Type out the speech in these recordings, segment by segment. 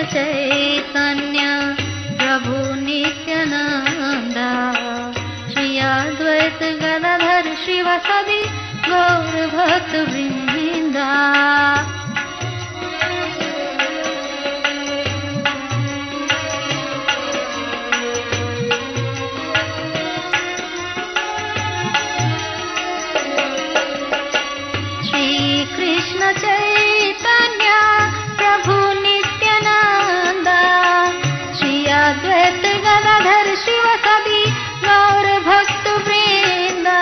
चैतन्य प्रभु नित्यानंद श्री अद्वैत गदाधर शिवासादि गौर भक्त वृंदा। कृष्ण चैतन्य प्रभु नित्यानंद श्री अद्वैत गदाधर शिवासादि गौर भक्त वृंदा।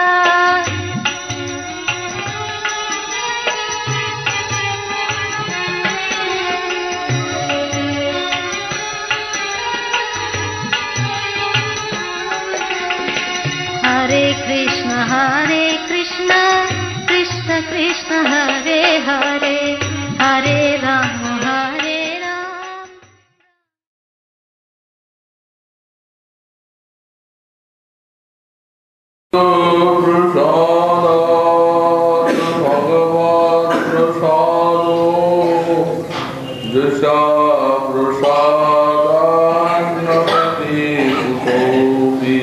हरे कृष्ण कृष्ण कृष्ण हरे हरे हरे राम हरे राम। भगवत प्रसादो जसा प्रसादान्नपति कुतोऽपि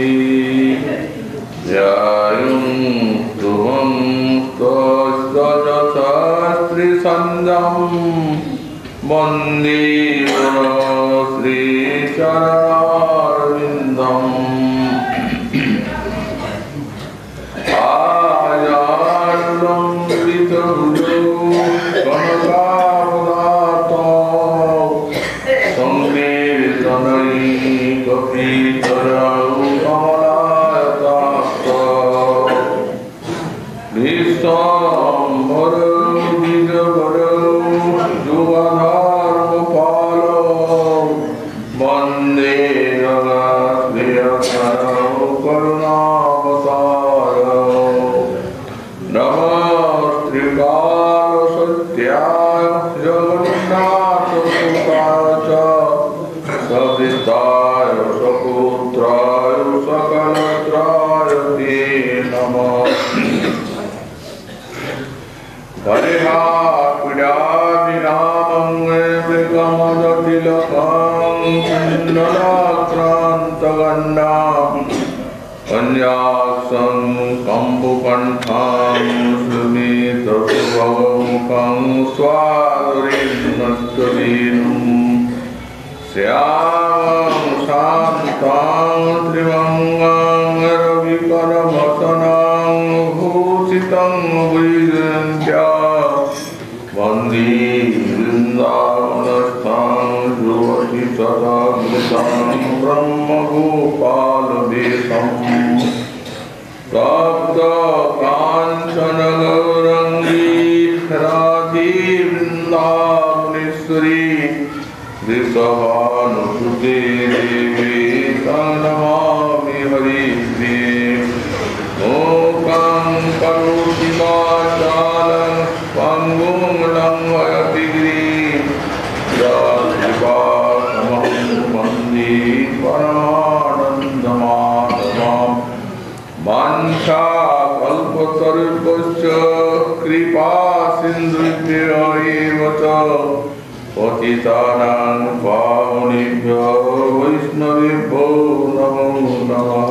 वन्दे श्रीचरणारविन्दम्। आयालम्बितभुजौ कनकावदातो सङ्कीर्तनैकपीतरौ कमलायताक्ष विश्वाम्भरौ द्विजवरौ युगधर्मपालो वन्दे जगत्प्रियकरौ करुणावतारौ। नमस्त्रिकालसत्याय जगन्नाथसुताय च सविताय सपुत्राय सकलत्राय ते नमः। हरिहापीडाभिरामं मृगमदतिलकं कुण्डलाक्रान्तगण्डां कन्याक्षं कम्बुकण्ठां सुमितसुभगमुखं स्वादुरीन्नस्तवीनुं श्यामं शान्तां त्रिभङ्गां रविकरवसनां भूषितं वैजयन्त्या वन्दे वृन्दावनस्थां युवति सदा मृतं ब्रह्मगोपालवेशम्। तप्तकाञ्चन गौरङ्गी राधे वृन्दावनेश्वरी वृषभानुसुते देवी तं नमामि हरिप्रिये। मूकं करोति वाचालं पङ्गुं लङ्घयति गिरिं यत्कृपातमहं वन्दे परमानन्दमाधवम्। वाञ्छाकल्पतरुभ्यश्च कृपा सिन्धुभ्य एव च पतितानां पावनेभ्यो वैष्णवेभ्यो नमो नमः।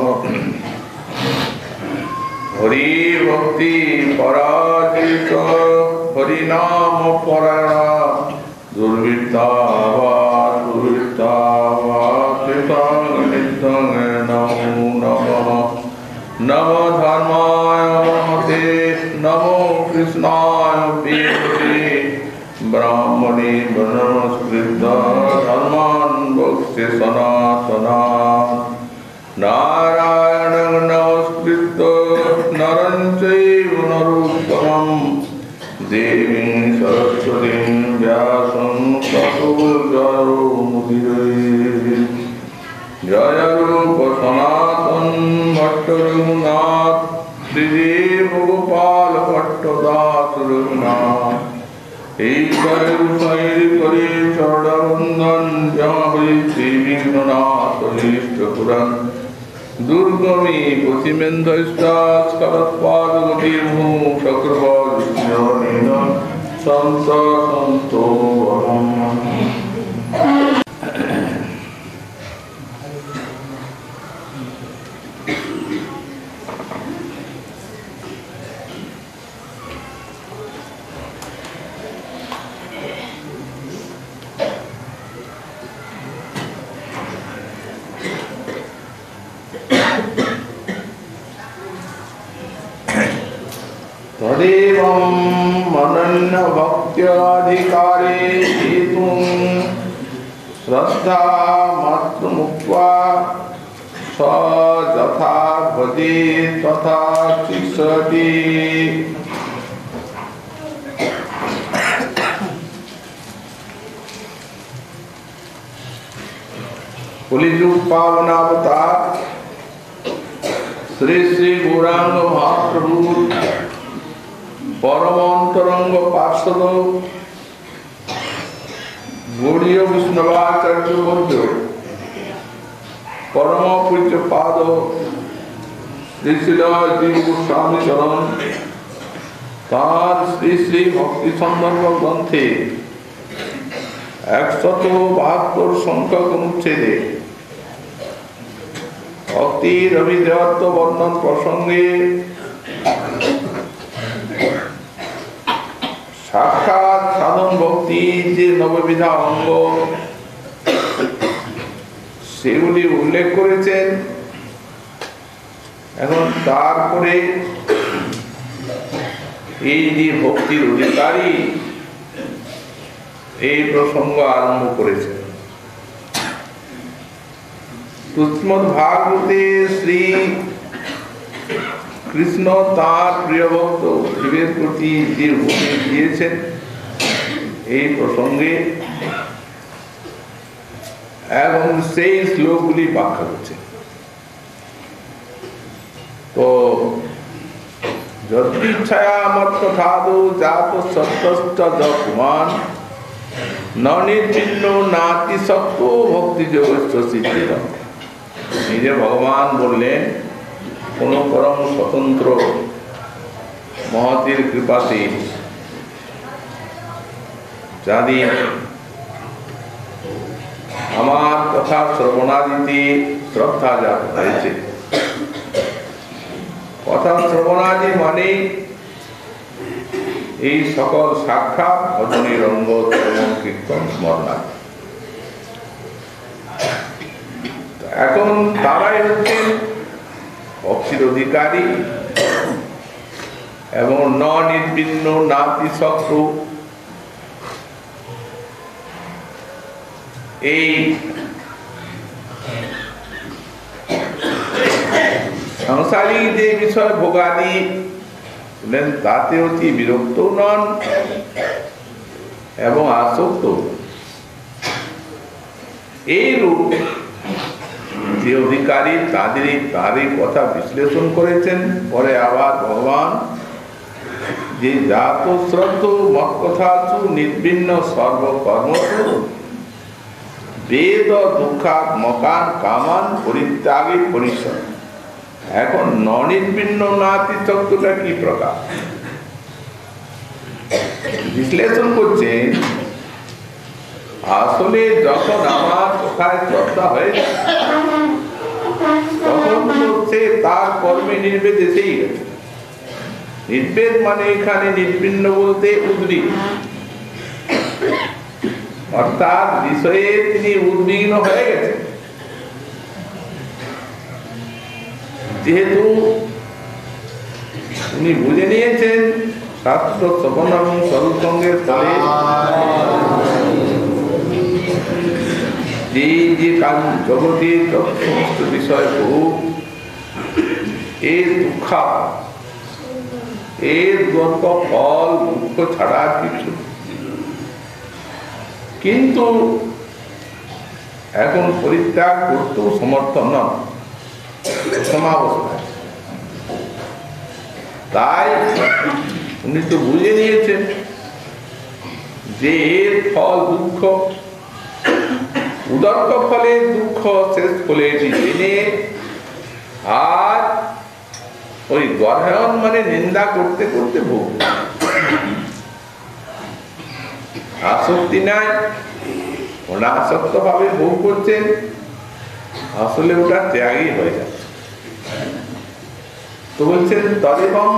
हरि भक्ति पराजित हरिनाम परायणा दुर्वृत्ता नमो नमः। नमो धर्माय महते नमो कृष्णाय वेदसे ब्राह्मणे नमस्कृत धर्मान् वक्ष्ये सनातनान् नारायणं नमस्कृत नरं चैव नरोत्तमं देवीं सरस्वतीं व्यासं ततो जयमुदीरये। जय रूप सनातन भट्ट रघुनाथ श्रीदेव गोपाल भट्टदास रघुनाथ करे चरणवंदन जहाँ श्री विघ्ननाथ इष्ट पुराण दुर्गमी पश्चिमेन्द्रस्तात्पादगतिर्भू शक्रवादिष्यनेन संत संतो अनन्य भक्त्याधिकारे हेतुं श्रद्धा मात्रमुक्त्वा स यथा भजे तथा शिक्षति। कलियुग पावनावतार श्री श्री गौरांग महाप्रभु परम अंतरंग पार्षद गौड़ीय विष्णवाचार्य वर्ग परम पूज्य पाद श्री श्री जीव गोस्वामी चरण तार श्री श्री भक्ति संदर्भ ग्रंथे 172 संख्यक अनुच्छेदे भक्ति रविदेवत्व वर्णन प्रसंगे साक्षात साधन भक्ति जे नवविधा अंग সেগুলি উল্লেখ করেছেন। এখন তারপরে এই যে ভক্তির অধিকারী এই প্রসঙ্গ আরম্ভ করেছেন। শ্রীমদ্ ভাগবতে শ্রী কৃষ্ণ তার প্রিয় ভক্ত জীবের প্রতি যে উপদেশ দিয়েছেন এই প্রসঙ্গে এবং সেই শ্লোকগুলি ব্যাখ্যা করছে। তো যদিচ্ছায়া মৎকথাদো জাত সত্যস্ত যমান ন নির্বিন্ন নাতি সত্য ভক্তি যোগস্য সিদ্ধির। নিজে ভগবান বললেন কোন পরম স্বতন্ত্র মহতির কৃপাতে যাদের আমার কথা শ্রবণাদিতে শ্রদ্ধা জাত হয়েছে। কথা শ্রবণাদি মানে এই সকল সাক্ষাৎ ভজনের অঙ্গ শ্রবণ কীর্তন স্মরণাদি। এখন তারাই হচ্ছেন ভক্তির অধিকারী এবং ন নির্বিন্ন নাতি শত্রু। এই সংসারী যে বিষয় ভোগাদি তাতে অতি বিরক্ত নন এবং আসক্ত। এই রূপ যে অধিকারী তারই কথা বিশ্লেষণ করেছেন। পরে আবার ভগবান যে জাত শ্রদ্ধ মত কথাসু নির্বিন্ন সর্বকর্মসু বেদ দুঃখাত্মকান কামান পরিত্যাগী পরিশ্রম। এখন নির্বিন্ন নাতি তত্ত্বটা কি প্রকার বিশ্লেষণ করছে। আসলে যখন আমার কথায় শ্রদ্ধা হয়ে তখন সে তার কর্মে নির্বেদ এসেই গেছে। নির্বেদ মানে এখানে নির্বিন্ন বলতে উদ্বিগ্ন, অর্থাৎ বিষয়ে তিনি উদ্বিগ্ন হয়ে গেছেন। যেহেতু উনি বুঝে নিয়েছেন শাস্ত্র শ্রবণ এবং সৎসঙ্গের ফলে যে যে জগতের সমস্ত বিষয় ভোগ এর দুঃখ এর দুঃখ ফল দুঃখ ছাড়া কিছু। কিন্তু এখন পরিত্যাগ করতেও সমর্থ নন সমাবস্থায়। তাই উনি তো বুঝে নিয়েছেন যে এর ফল দুঃখ, উদর্ক ফলে দুঃখ, শেষ ফলে এটি জেনে আর ওই গর্হায়ন মানে নিন্দা করতে করতে ভোগ। আসক্তি নাই, অনাসক্ত ভাবে ভোগ করছেন, আসলে ওটা ত্যাগই হয়ে যাচ্ছে। তো বলছেন তদেবং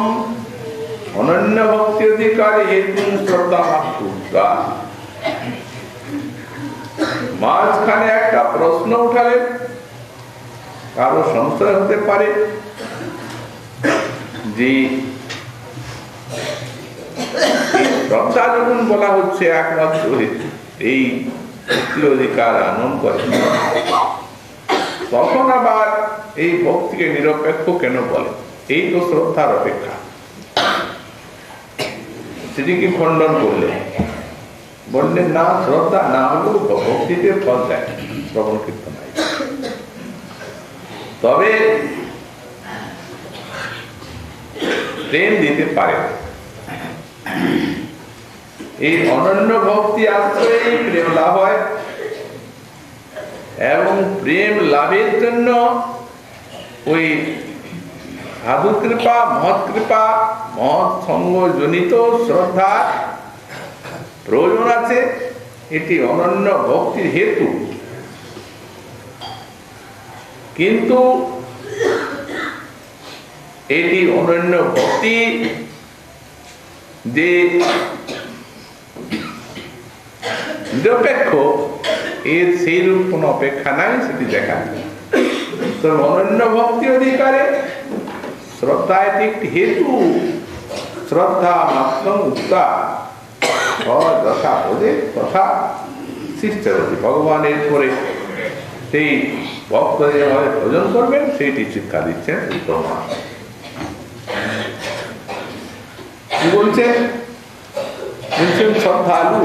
অনন্য ভক্তি অধিকারে হেতু শ্রদ্ধা মাত্র। মাঝখানে একটা প্রশ্ন উঠালেন, কারো সংশয় হতে পারে যে শ্রদ্ধা যখন বলা হচ্ছে একমাত্র এই ভক্তির অধিকার আনন্দ করে, তখন আবার এই ভক্তিকে নিরপেক্ষ কেন বলে? এই তো শ্রদ্ধার অপেক্ষা। সেটিকে খণ্ডন করলেন, বললেন না, শ্রদ্ধা না হলেও ভক্তিতে ফল দেয় শ্রবণ কীর্তন। তবে প্রেম দিতে পারে। এই অনন্য ভক্তি আশ্রয়ে প্রেম লাভ হয়, এবং প্রেম লাভের জন্য ওই সাধু কৃপা, মহৎ কৃপা, মহৎ সঙ্গ জনিত শ্রদ্ধার প্রয়োজন আছে। এটি অনন্য ভক্তির হেতু। কিন্তু এটি অনন্য ভক্তি যে নিরপেক্ষ, এর সেই রূপ কোন অপেক্ষা নাই, সেটি দেখা যায়। তো অনন্য ভক্তি অধিকারে শ্রদ্ধা এটি একটি হেতু। শ্রদ্ধা মাত্র উক্তা যথা বোধে তথা শিষ্যরতি। ভগবানের পরে সেই ভক্ত যেভাবে ভোজন করবেন সেইটি শিক্ষা দিচ্ছেন। কি বলছেন? বলছেন শ্রদ্ধালু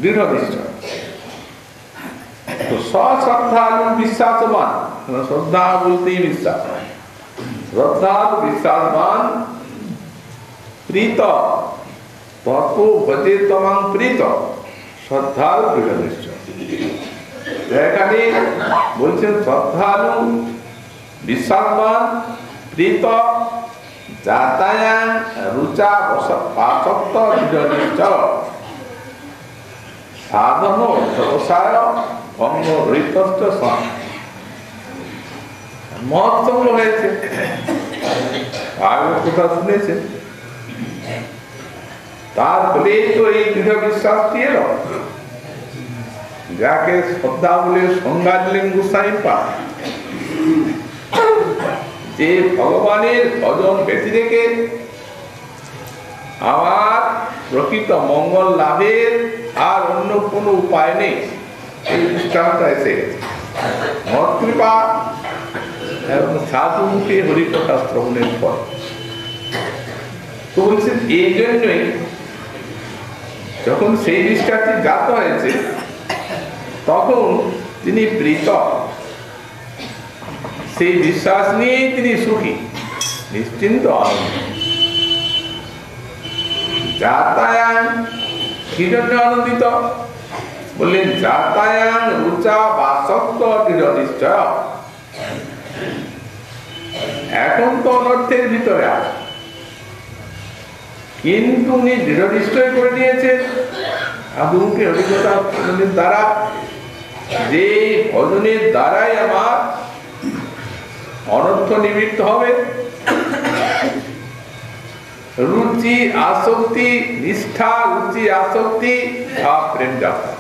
দৃঢ় নিশ্চয়। তো সশ্রদ্ধালু বিশ্বাসবান, শ্রদ্ধা বলতেই বিশ্বাস। শ্রদ্ধালু বিশ্বাসবান প্রীত তত ভজে তমাং প্রীত। শ্রদ্ধালু দৃঢ় নিশ্চয়। এখানে বলছেন শ্রদ্ধালু বিশ্বাসবান প্রীত যাতায়াং রুচা পাচত্ব নিশ্চয় সাধন ব্যবসায় অঙ্গ রহিতস্থ মহৎসঙ্গ হয়েছে। আগের কথা শুনেছে, তার ফলে তো এই দৃঢ় বিশ্বাসটি এলো, যাকে শ্রদ্ধা বলে সংজ্ঞা দিলেন গোস্বামী পাদ, যে ভগবানের ভজন ব্যতি রেখে আমার প্রকৃত মঙ্গল লাভের আর অন্য কোনো উপায় নেই। এই দৃষ্টান্ত এসে গেছে। মহৎ কৃপা এবং সাধু মুখে হরিকথা শ্রবণের পর। তো বলছেন এই জন্যই যখন সেই দৃষ্টান্তে জাত হয়েছে, তখন তিনি প্রীত, সেই বিশ্বাস নিয়েই তিনি সুখী, নিশ্চিন্ত আনন্দ। যাতায়াং কি জন্য আনন্দিত? বললেন যাতায়াং রুচা বাসত্ব দৃঢ় নিশ্চয়। এখন তো অনর্থের ভিতরে আছে, কিন্তু উনি দৃঢ় নিশ্চয় করে নিয়েছেন আদৌকে অভিজ্ঞতা দ্বারা, যে ভজনের দ্বারাই আমার অনর্থ নিবৃত্ত হবে। রুচি আসক্তি, নিষ্ঠা রুচি আসক্তি ভাব প্রেম যাত্রা,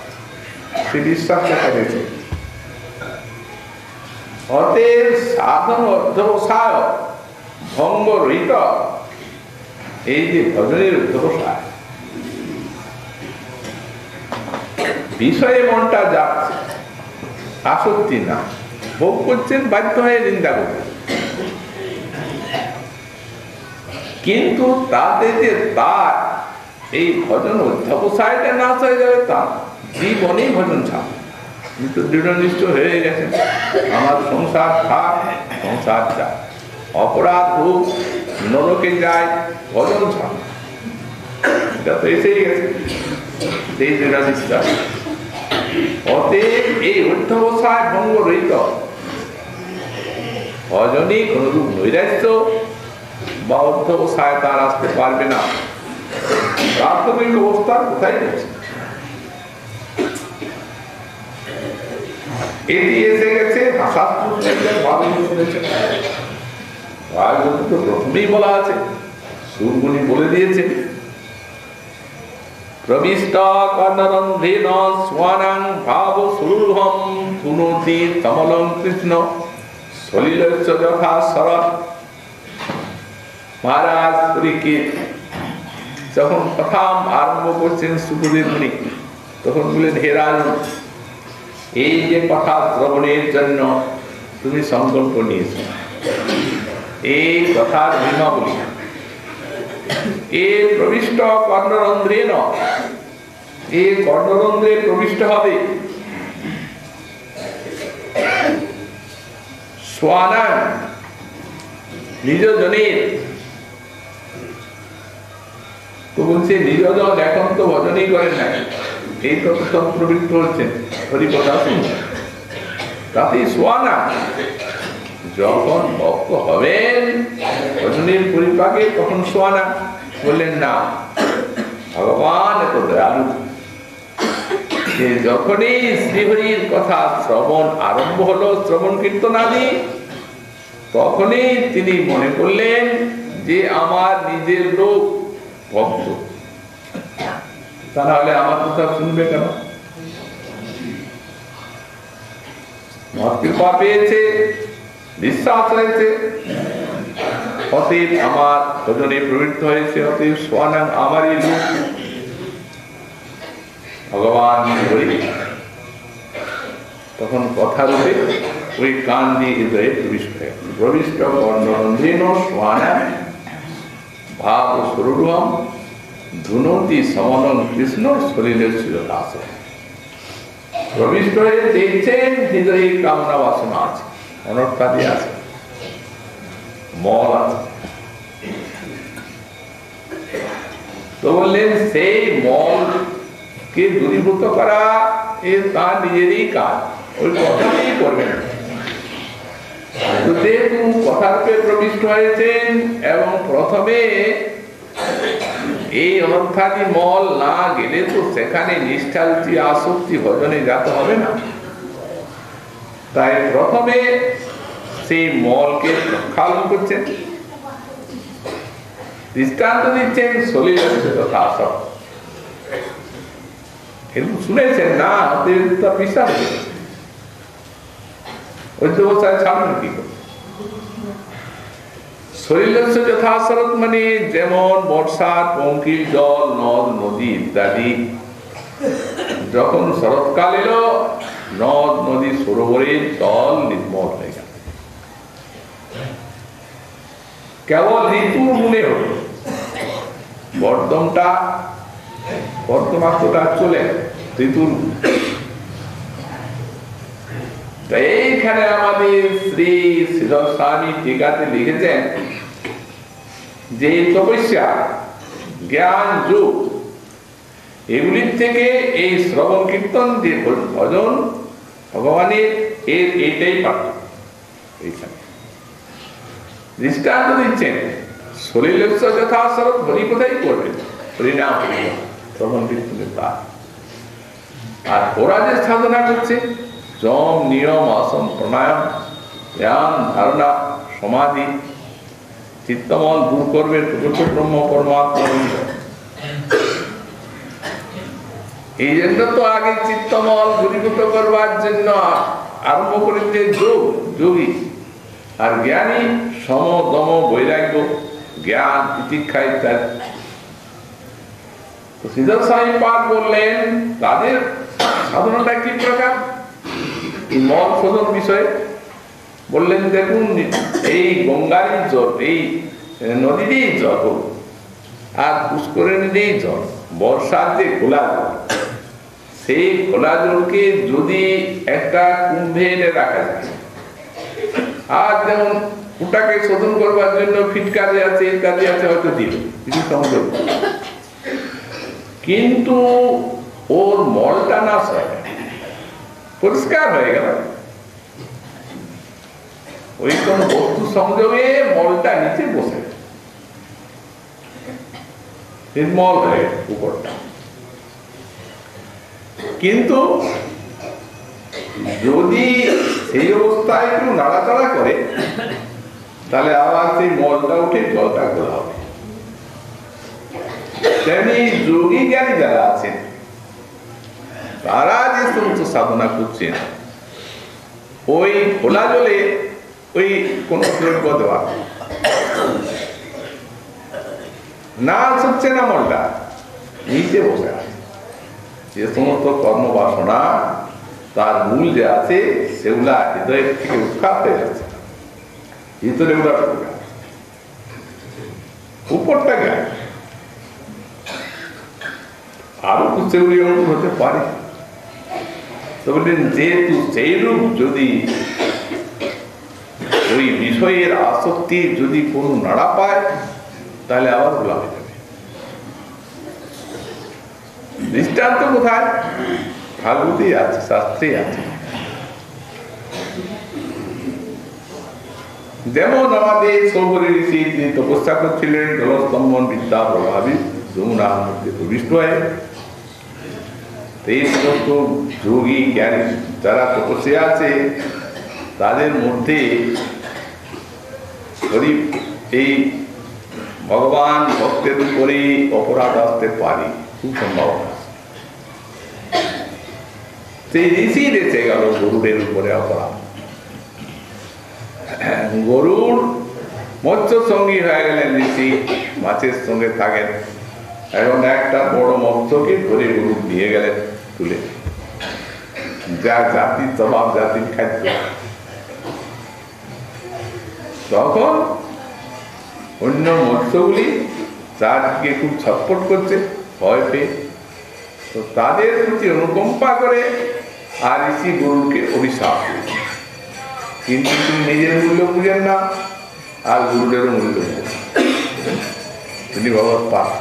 সে বিশ্বাস দেখা গেছে। অতএব সাধন অধ্যবসায় ভঙ্গ রহিত, এই যে ভজনের অধ্যবসায়, বিষয়ে মনটা যাচ্ছে, আসক্তি না, ভোগ করছেন বাধ্য হয়ে নিন্দা করছেন, কিন্তু তাতে যে তার এই ভজন অধ্যবসায়টা নাশ হয়ে যাবে তা জীবনেই ভজন ছাড়। কিন্তু দৃঢ় নিশ্চয় হয়ে গেছে, আমার সংসার থাক, সংসার যায়, অপরাধ হোক, নরকে যায়, ভজন ছাড়, এটা তো এসেই গেছে। সেই দৃঢ় নিশ্চয়। অতএব এই অধ্যবসায় ভঙ্গ রহিত ভজনই কোনরূপ নৈরাশ্য বা অধ্যবসায় তার আসতে পারবে না। প্রাথমিক অবস্থার কোথায় গেছে, এটি এসে গেছে। প্রথমেই বলা আছে, সুরগুনি বলে দিয়েছে, প্রবিষ্ট কর্ণরন্ধ্রেণ স্বানাং ভাব সুরূঢ়ম শুনোতি কমলং কৃষ্ণ সলিলস্য যথা শরৎ। महाराज पुरी की যখন কথা আরম্ভ করছেন সুখদেব মুনি, তখন বললেন, হে রাজন, এই যে কথা শ্রবণের জন্য তুমি সংকল্প নিয়েছ, এই কথার নিয়মাবলী এ প্রবিষ্ট কর্ণরন্ধ্রে এ কর্ণরন্ধ্রে প্রবিষ্ট হবে স্বানাং নিজ জনের। তো বলছে নিজ জন এখন তো ভজনই করেন না, এই তো প্রবৃত্ত হচ্ছেন হরিকথা শুনছেন, তাতেই সোয়ানা যখন ভক্ত হবেন ভজনের পরিপাকে তখন সোয়ানা। বললেন না, ভগবান এত দয়ালু যে যখনই শ্রীহরির কথা শ্রবণ আরম্ভ হলো, শ্রবণ কীর্তনাদি, তখনই তিনি মনে করলেন যে আমার নিজের লোক ভক্ত, তাহলে আমার কথা শুনবে কেন? কৃপা পেয়েছে, বিশ্বাস হয়েছে, অতএব আমার ভজনে প্রবৃত্ত হয়েছে, অতএব সোয়ানাং আমারই লোক। ভগবান বলি তখন কথা রূপে ওই কান দিয়ে হৃদয়ে প্রবিষ্ট কর্ণরন্ধ্রেণ সোয়ানাং ভাব স্বরূপম ধুনতি সমনং কৃষ্ণ শরীরের শিরদাস। প্রবিষ্ট হয়ে দেখছেন হৃদয়ে কামনা বাসনা আছে, অনর্থাদি আছে, মল আছে। তো বললেন সেই মলকে দূরীভূত করা এ তার নিজেরই কাজ, ওই কথাই করবেন। যেহেতু কথারূপে প্রবিষ্ট হয়েছেন এবং প্রথমে এই অনর্থাদি মল না গেলে তো সেখানে নিষ্ঠা রুচি আসক্তি ভজনে যেতে হবে না, তাই প্রথমে সেই মলকে প্রক্ষালন করছেন, দৃষ্টান্ত দিচ্ছেন শরীরের কথা সব শুনেছেন না, বিশ্বাস অধ্যবসায় ছাড়বেন কি করে? শরীরের যথাশরৎ মানে যেমন বর্ষার পঙ্কিল জল, নদ নদী ইত্যাদি, যখন শরৎকাল এলো নদ নদী সরোবরের জল নির্মল হয়ে গেল, কেবল ঋতুর গুণে হল বর্তমানটা চলে ঋতুর। এইখানে আমাদের শ্রী স্বামী টিকাতে লিখেছেন যে তপস্যা, জ্ঞান, যোগ এগুলির থেকে এই শ্রবণ কীর্তন যে ভজন ভগবানের এইটাই পার্থক্য। এইখানে দৃষ্টান্ত দিচ্ছেন শরীরের যথাশরৎ হরি কোথায় করবেন, হরিনাম শ্রবণ কীর্তনের তার। আর ওরা যে সাধনা করছে যম, নিয়ম, আসন, প্রাণায়াম, ধ্যান, ধারণা, সমাধি, চিত্তমল দূর করবে প্রকৃত ব্রহ্ম পরমাত্মা। এই জন্য তো আগে চিত্তমল দূরীভূত করবার জন্য আরম্ভ করেছে যোগী, আর জ্ঞানী সম, দম, বৈরাগ্য, জ্ঞান, তিতিক্ষা ইত্যাদি। তো শ্রীধর স্বামী পাদ বললেন তাদের সাধনাটা কি প্রকার মল শোধন বিষয়ে বললেন। দেখুন, এই গঙ্গারই জল, এই নদীরই জল আর পুষ্করিণীরই জল, বর্ষার যে খোলা জল, সেই খোলা জলকে যদি একটা কুম্ভে এনে রাখা যায়, আর যেমন ওটাকে শোধন করবার জন্য ফিটকারি আছে ইত্যাদি আছে, হয়তো দিল কিছু সংযোগ, কিন্তু ওর মলটা নাশ হয়, পরিষ্কার হয়ে গেল। ওই কোন বস্তু সংযোগে মলটা নিচে বসে নির্মল হয়ে উপরটা। কিন্তু যদি সেই অবস্থায় একটু নাড়াচাড়া করে তাহলে আবার সেই মলটা উঠে জলটা খোলা হবে। তেমনি যোগী জ্ঞানী যারা আছেন তারা যে সমস্ত সাধনা করছেন, ওই খোলা জলে ওই কোন দ্রব্য দেওয়া নাচ হচ্ছে না মনটা, নিচে বসে আছে। যে সমস্ত কর্মবাসনা তার মূল যে আছে সেগুলা হৃদয়ের থেকে উৎখাত হয়ে যাচ্ছে, ভিতরে ওরা উপরটা জ্ঞান আরো সেগুলি অনুভব হতে পারে। তো বললেন যেহেতু সেই রূপ যদি ওই বিষয়ের আসক্তি যদি কোনো নাড়া পায় তাহলে আবার ভোলা হয়ে যাবে। দৃষ্টান্ত কোথায়? ভাগবতেই আছে, শাস্ত্রেই আছে। যেমন আমাদের সৌগরী ঋষি তিনি তপস্যা করছিলেন, জলস্তম্ভন বিদ্যা প্রভাবী যমুনার মধ্যে প্রবিষ্ট হয়ে। এই সমস্ত যোগী জ্ঞানী যারা তপস্যা আছে তাদের মধ্যে এই ভগবান ভক্তের উপরে অপরাধ আসতে পারে, খুব সম্ভাবনা। সেই ঋষি এসে গেল গরুরের উপরে অপরাধ। গরুর মৎস্য সঙ্গী হয়ে গেলেন ঋষি, মাছের সঙ্গে থাকেন। এখন একটা বড় মৎস্যকে ধরে গরু নিয়ে গেলেন তুলে, যা জাতি স্বভাব জাতির খাদ্য। তখন অন্য মৎস্যগুলি চারদিকে খুব ছটফট করছে ভয় পেয়ে, তো তাদের প্রতি অনুকম্পা করে আর ঋষি গরুকে অভিশাপ দিয়েছে। কিন্তু তিনি নিজের মূল্য বুঝেন না আর গরুদেরও মূল্য বুঝেন, তিনি ভগবত পার্থ।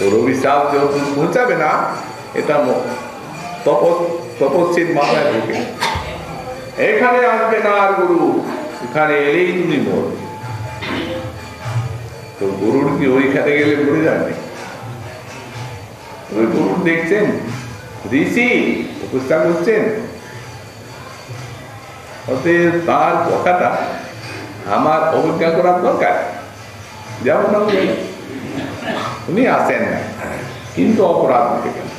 ওর অভিশাপ যখন পৌঁছাবে না এটা তপস্বীর মাথায় ঢুকে, এখানে আসবে না আর গরু, এখানে এলেই তুমি মরবে। তো গরুর কি ওইখানে গেলে মরে যাবে? ওই গরু দেখছেন ঋষি তপস্যা করছেন, তার কথাটা আমার অবজ্ঞা করার দরকার, যেমন উনি আসেন না, কিন্তু অপরাধ হয়ে গেল।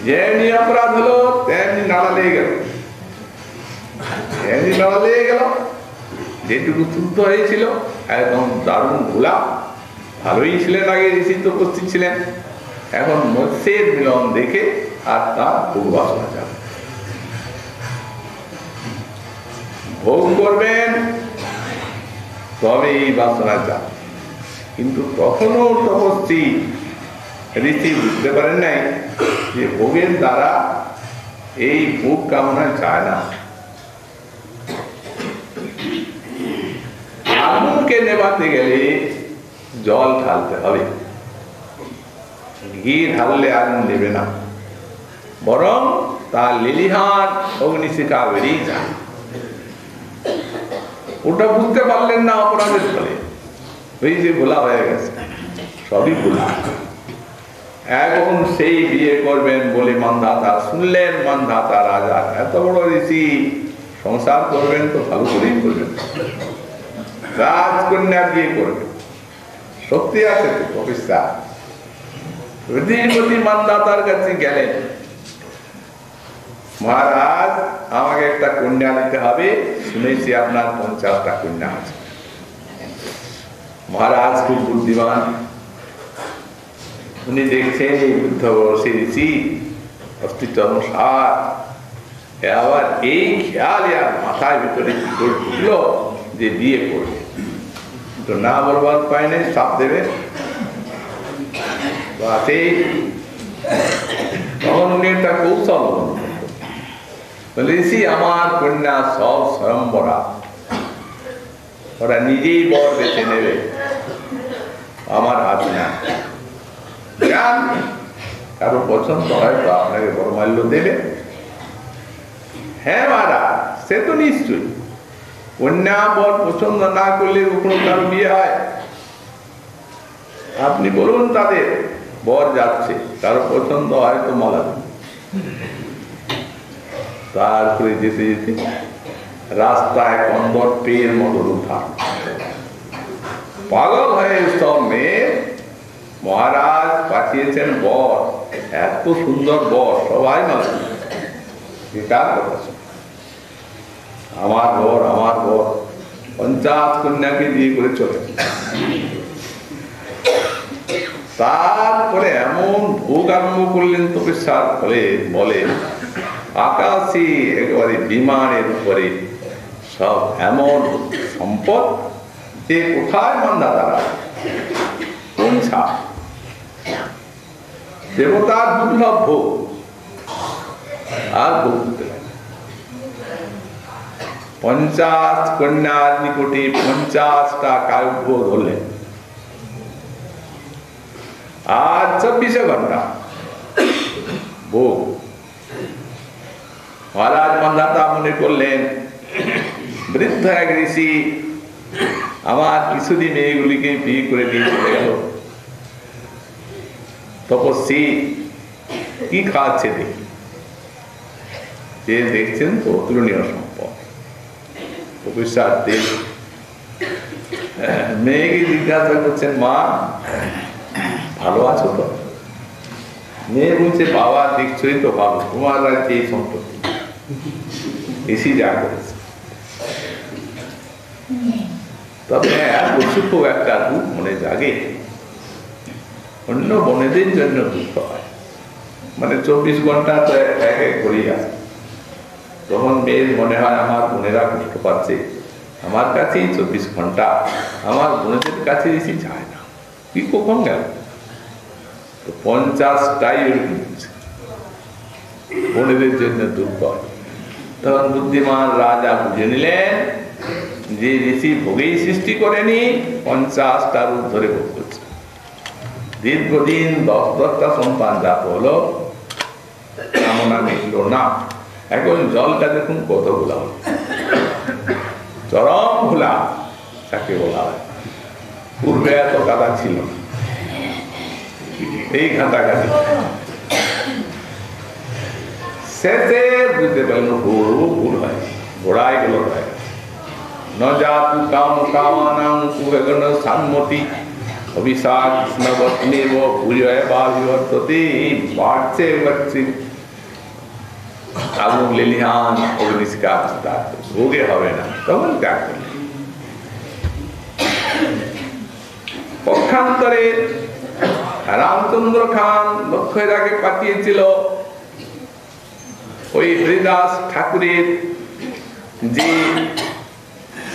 যেমনি অপরাধ হলো তেমনি নাড়া লেগে গেল, তেমনি নাড়া লেগে গেল। যেটুকু শুদ্ধ হয়েছিল একদম দারুণ ভোলা, ভালোই ছিলেন আগে ঋষি তো উপস্থিত ছিলেন, এখন মৎস্যের মিলন দেখে আর তার পূর্বাসনা যাবে, ভোগ করবেন তবে এই বাসনা যাবে। কিন্তু তখনও তপস্বী ঋষি বুঝতে পারেন নাই যে ভোগের দ্বারা এই ভোগ কামনা যায় না। আগুনকে নেভাতে গেলে জল ঢালতে হবে, ঘি ঢাললে আগুন নেবে না, বরং তার লেলিহান অগ্নিশিখা বেরিয়ে যায়। ওটা বুঝতে পারলেন না অপরাধের ফলে, ওই যে ভোলা হয়ে গেছে, সবই ভোলা। এখন সেই বিয়ে করবেন বলে মানধাতা শুনলেন, মানধাতা রাজা এত বড় ঋষি, সংসার করবেন তো ভালো করেই করবেন, রাজকন্যা বিয়ে করবেন, শক্তি আছে তো প্রতিষ্ঠা। রীতিমতি মানদাতার কাছে গেলেন, মহারাজ আমাকে একটা কন্যা দিতে হবে, শুনেছি আপনার 50টা কন্যা আছে। মহারাজ খুব বুদ্ধিমান, উনি দেখছেন এই বুদ্ধ বয়সী ঋষি অস্তিত্ব অনুসার, আবার এই খেয়াল আর মাথায় ভিতরে ঢুকলো যে বিয়ে করবে, তো না বলবার পায় নেই, সাপ দেবে। তখন উনি একটা কৌশল ঋষি, আমার কন্যা সব স্বয়ম্বরা, ওরা নিজেই বর বেছে নেবে, আমার হাত না। কারো পছন্দ হয় তো আপনাকে বরমাল্য দেবে। হ্যাঁ মহারাজ, সে তো নিশ্চয়ই, কন্যা বর পছন্দ না করলে কখনো কারো বিয়ে হয়? আপনি বলুন তাদের বর যাচ্ছে, কারো পছন্দ হয় তো মালা দেন। তারপরে যেতে যেতে রাস্তায় কন্দর্পের মতো উঠা পাগল হয়ে সব মেয়ে মহারাজ পাঠিয়েছেন বর, এত সুন্দর বর, সবাই মানে কার কথা আমার বর, আমার বর, 50 কন্যাকে বিয়ে করে চলে। তারপরে এমন ভোগ আরম্ভ করলেন তপস্যার ফলে, বলে আকাশে একেবারে বিমানের উপরে সব এমন সম্পদ যে কোথায় মান্দাতারা পৌঁছা, দেবতার দুর্লভ ভোগ আর ভোগ করতে লাগে। 50 কন্যার নিকটে 50টা কায়ভোগ হলেন, আর 24 ঘন্টা ভোগ। মহারাজ মান্ধাতা মনে করলেন বৃদ্ধ এক ঋষি আমার কিছুদিন মেয়েগুলিকে বিয়ে করে দিয়ে চলে গেল, তপস্বী কি খাওয়াচ্ছে দেখি। যে দেখছেন তো অতুলনীয় সম্পদ, তপস্যার দেশ। মেয়েকে জিজ্ঞাসা করছেন, মা ভালো আছো তো? মেয়ে বলছে, বাবা দেখছই তো ভালো, তোমার রাজ্যে এই সম্পত্তি এসি যা করেছে। তবে সুখ একটা দুঃখ মনে জাগে, অন্য বনেদের জন্য দুঃখ হয়। মানে 24 ঘন্টা তো এক এক করেই আছে, তখন মেয়ের মনে হয় আমার বোনেরা কষ্ট পাচ্ছে, আমার কাছেই 24 ঘন্টা, আমার বোনেদের কাছে এসে যায় না, কি কখন গেল? তো 50টাই বোনেদের জন্য দুঃখ হয়। তখন বুদ্ধিমান রাজা বুঝে নিলেন যে ঋষি ভোগেই সৃষ্টি করেনি, 50টা রূপ ধরে ভোগ করছে। দীর্ঘদিন 10টা সন্তান জাত হলো, কামনা মিলল না। এখন জলটা দেখুন কত ঘোলা হল, চরম ঘোলা যাকে বলা হয়। পূর্বে এত কাদা ছিল না, এই ঘাটাঘাটি। শেষে বুঝতে পারল বড় ভুল হয়, ঘোড়ায় গেল হয় ন জাতু কাম কামানাং কুহেগণ সান্মতি অভিশাক কৃষ্ণবৎমেব ভূয়য় বা বিবর্ততে। বাড়ছে বাড়ছে আগুন লেলিহান অগ্নিষ্কার ভোগে হবে না, তখন ত্যাগ করলেন। পক্ষান্তরে রামচন্দ্র খান লক্ষ্য রাগে পাঠিয়েছিল ওই হরিদাস ঠাকুরের যে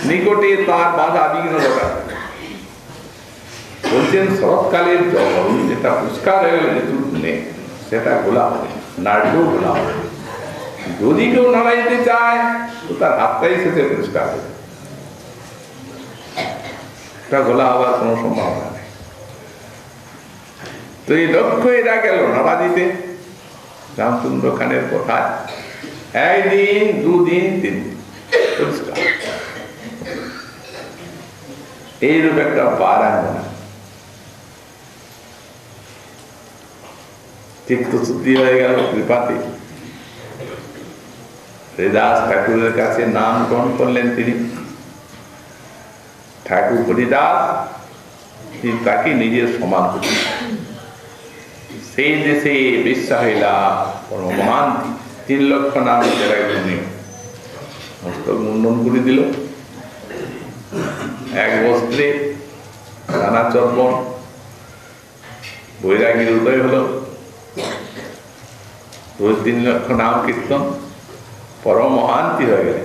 নিকটে তার বাধা বিঘ্ন ঘটায়। বলছেন শরৎকালের জল যেটা পুষ্কার হয়ে গেল সেটা গোলা হবে, নাড়লেও গোলা হবে। যদি কেউ নাড়াইতে চায় তো তার হাতটাই সেটা পুষ্কার হবে, এটা গোলা হওয়ার কোনো সম্ভাবনা নেই। তো এই লক্ষ্য এরা গেল নাড়া দিতে রামচন্দ্র খানের কথায়। একদিন, 2 দিন, 3 দিন পরিষ্কার। এইরূপ একটা পারায়ণ চিত্তশুদ্ধি হয়ে গেল কৃপাতে। হরিদাস ঠাকুরের কাছে নাম গ্রহণ করলেন তিনি। ঠাকুর হরিদাস তাকে নিজের সমান করলেন। সেই দেশে বিশ্বাহিলা মহান 3 লক্ষ নাম মস্তক মুন্ডন করে দিল। এক বস্ত্রে নানা চর্বণ, বৈরাগীর উদয় হলো। রোজ 3 লক্ষ নাম কীর্তন, পরম মহান্তি হয়ে গেলে।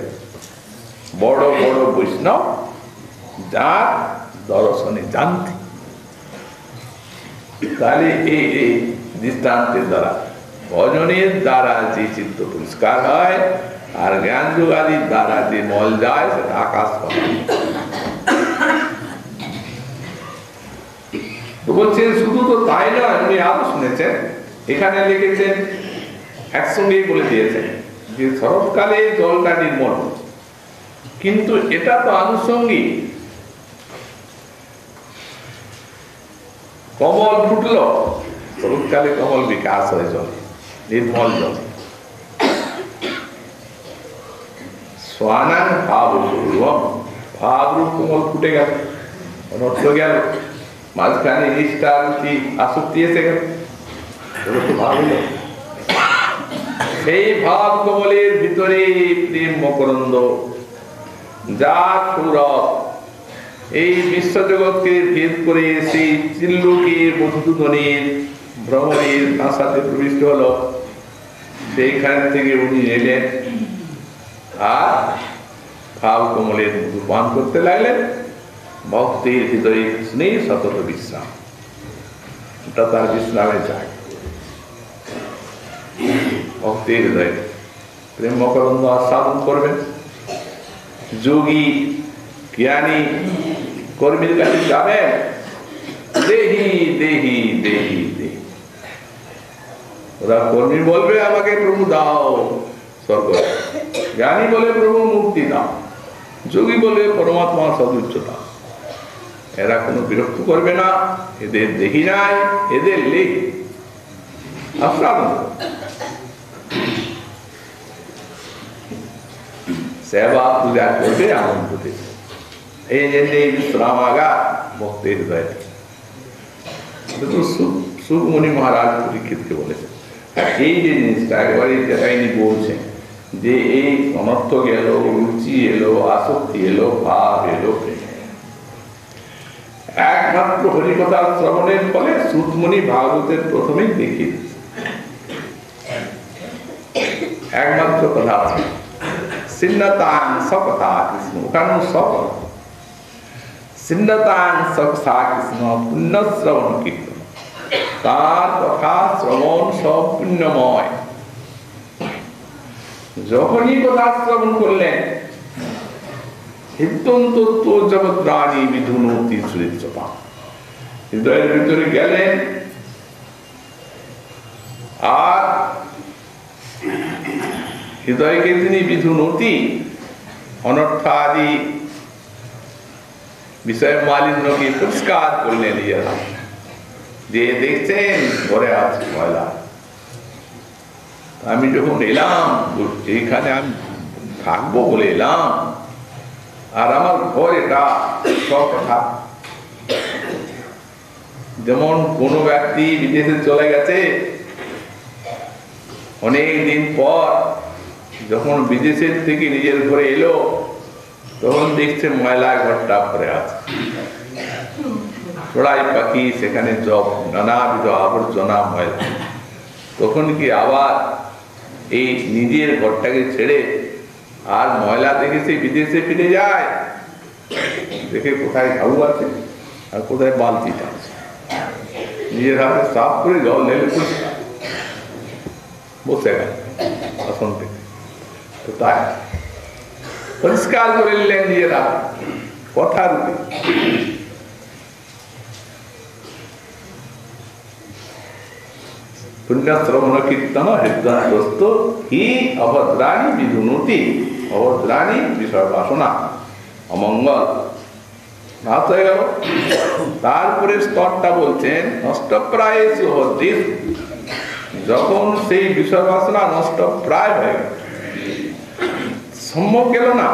বড় বড় বৈষ্ণব যার দর্শনে জানতে। তাহলে এই দৃষ্টান্তের দ্বারা, ভজনের দ্বারা যে চিত্ত পরিষ্কার হয়, আর জ্ঞান যোগাদির দ্বারা যে মল যায় সেটা আকাশ পায়। তো বলছেন শুধু তো তাই নয়, উনি আরো শুনেছেন, এখানে লিখেছেন, একসঙ্গেই বলে দিয়েছেন যে শরৎকালে জলটা নির্মল, কিন্তু এটা তো আনুষঙ্গিক। কমল ফুটল, শরৎকালে কমল বিকাশ হয় জল, নির্মল জল। স্বানাং ভাব ভাবরূপ কমল ফুটে গেল, নষ্ট গেল, মাঝখানে নিষ্ঠা রুচি আসক্তি এসে গেল, ভাব হলো। সেই ভাব কমলের ভিতরে প্রেম মকরন্দ, যা সৌরভ এই বিশ্বজগৎকে ভেদ করে সেই ত্রিলোকে মধুসূদনের ভ্রমণের সাথে প্রবিষ্ট হলো। সেইখান থেকে উনি এলেন আর ভাব কমলের মধু পান করতে লাগলেন। ভক্তের হৃদয়ে স্নেহ সতত বিশ্রাম, এটা তার বিশ্রামের জায়গা। ভক্তের হৃদয়ে প্রেম মকরন্দ আস্বাদন করবেন। যোগী জ্ঞানী কর্মীর কাছে যাবেন, দেহি দেহি দেহি দেহি। ওরা কর্মী বলবে আমাকে প্রভু দাও স্বর্গ, জ্ঞানী বলে প্রভু মুক্তি দাও, যোগী বলে পরমাত্মা সদুচ্চতা। এরা কোনো বিরক্ত করবে না, এদের দেহি নাই, এদের লেখ আস্বাদন। সেবা পূজা করবে আনন্দ দেবে। এই জন্য বিশ্রামাগা ভক্তের হৃদয়। সুখমণি মহারাজ পরীক্ষিতকে বলেছেন এই যে জিনিসটা একেবারে যেটাইনি বলছেন যে এই অনর্থক এলো, রুচি এলো, আসক্তি এলো, ভাব এলো, একমাত্র হরিকথার শ্রবণের ফলে সুতমণি ভাগবতের প্রথমেই দেখিয়ে দিচ্ছে। একমাত্র কথা আছে সিন্নতাং সকথা কৃষ্ণ, ওখানেও সকথা সিন্নতাং সকথা কৃষ্ণ পুণ্য শ্রবণ কীর্তন। তার কথা শ্রবণ সব পুণ্যময়। যখনই কথা শ্রবণ করলেন হৃদয়ন্তত্ব জগদ্রাণী বিধুনতি সুরিচ্ছপা, হৃদয়ের ভিতরে গেলেন আর হৃদয়কে তিনি বিধুনতি অনর্থাদি বিষয় মালিন্যকে পরিষ্কার করলেন। যে দেখছেন ঘরে আছে ময়লা, আমি যখন এলাম যেখানে আমি থাকবো বলে এলাম, আর আমার ঘর এটা সব কথা। যেমন কোনো ব্যক্তি বিদেশে চলে গেছে, অনেক দিন পর যখন বিদেশের থেকে নিজের ঘরে এলো তখন দেখছে ময়লা ঘরটা পরে আছে, চড়াই পাখি সেখানে জব, নানাবিধ আবর্জনা ময়লা। তখন কি আবার এই নিজের ঘরটাকে ছেড়ে আর ময়লা দেখে সে বিদেশে ফিরে যায়? দেখে কোথায় ঝাড়ু আছে আর কোথায় বালতিটা আছে, নিজের হাতে সাফ করে জল ঢেলে বসে গেল আসন থেকে। তো তাই পরিষ্কার করে নিলেন নিজেরা কথা রূপে। পুণ্যশ্রবণ কীর্তন হৃদয়গ্রস্ত হি অভদ্রাণী বিধুনতি, অভদ্রাণী বিষয় বাসনা অমঙ্গল নাশ হয়ে গেল। তারপরে স্তরটা বলছেন নষ্টপ্রায় সুহৃদ, যখন সেই বিষয় বাসনা নষ্ট প্রায় হয়ে গেল, সম্যক গেল না।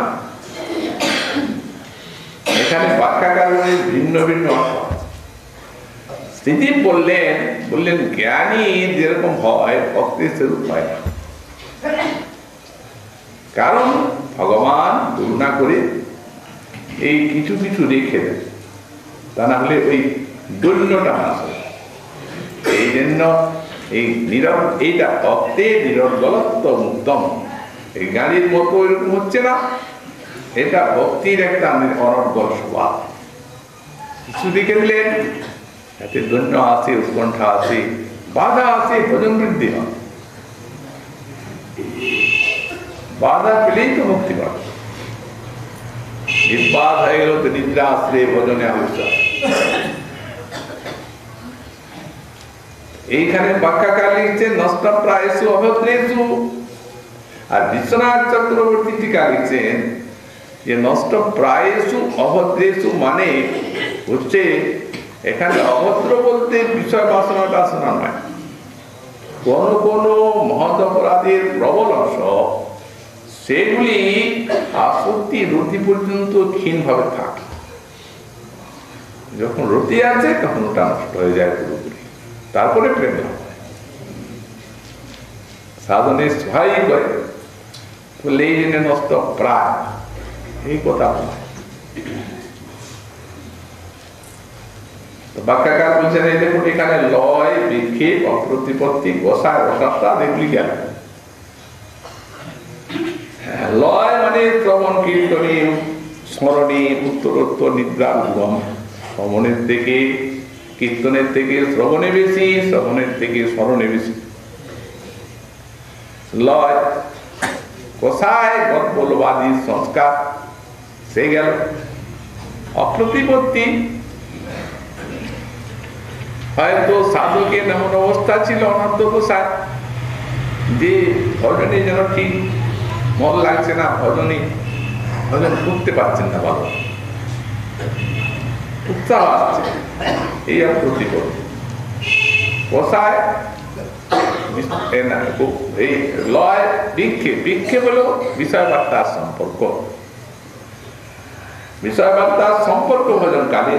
এখানে ব্যাখ্যাকার ভিন্ন ভিন্ন স্থিতি বললেন জ্ঞানী যেরকম হয় ভক্তি সেরূপ হয় না। কারণ ভগবান করুণা করে এই কিছু কিছু রেখে দেন, তা না হলে ওই দৈন্যটা না হয়। এই জন্য এই নীরব, এইটা তত্ত্বে নিরর্গলত্ব মুক্তম, এই জ্ঞানীর মতো এরকম হচ্ছে না। এটা ভক্তির একটা অনর্গল স্বভাব। কিছু রেখে দিলেন, এতে দৈন্য আছে, উৎকণ্ঠা আছে, বাধা আছে, ভজন বৃদ্ধি হয়। বাধা পেলেই তো মুক্তি পাবে। নির্বাধ হয়ে গেল তো নিদ্রা আশ্রয় ভজনে আবিষ্কার। এইখানে ব্যাখ্যাকার লিখছেন নষ্ট প্রায়সু অভদ্রেসু, আর বিশ্বনাথ চক্রবর্তী টিকা লিখছেন যে নষ্ট প্রায়সু অভদ্রেসু মানে হচ্ছে এখানে অভদ্র বলতে বিষয় বাসনাটা শোনা নয়। কোন কোন মহৎ অপরাধের প্রবল অংশ সেগুলি আসক্তি রতি পর্যন্ত ক্ষীণভাবে থাকে। যখন রতি আছে তখন ওটা নষ্ট হয়ে যায় পুরোপুরি, তারপরে প্রেম লাভ হয়। সাধনে সহায় করে বললে এই জন্য নষ্ট প্রায় এই কথা বলা। তো বাক্যাকার বলছেন এই দেখুন এখানে লয় বিক্ষেপ অপ্রতিপত্তি গোসায় রসাস্বাদ এগুলি গেল। লয় মানে শ্রবণ কীর্তনী স্মরণী উত্তরোত্তর নিদ্রা উদ্গম। শ্রবণের থেকে কীর্তনের থেকে শ্রবণে বেশি, শ্রবণের থেকে স্মরণে বেশি। লয় কোথায় গল্পবাদী সংস্কার সে গেল। অপ্রতিপত্তি হয়তো সাধকের এমন অবস্থা ছিল অনন্তপ্রসাদ যে ভজনে যেন ঠিক মন লাগছে না, ভজন করতে পারছেন না, ভালো উৎসাহ আসছে, এই অপ্রতিপত্তি। কোথায় এই লয় বিক্ষেপ, বিক্ষেপ হলো বিষয় বার্তার সম্পর্ক। বিষয় বার্তার সম্পর্ক ভজন কালে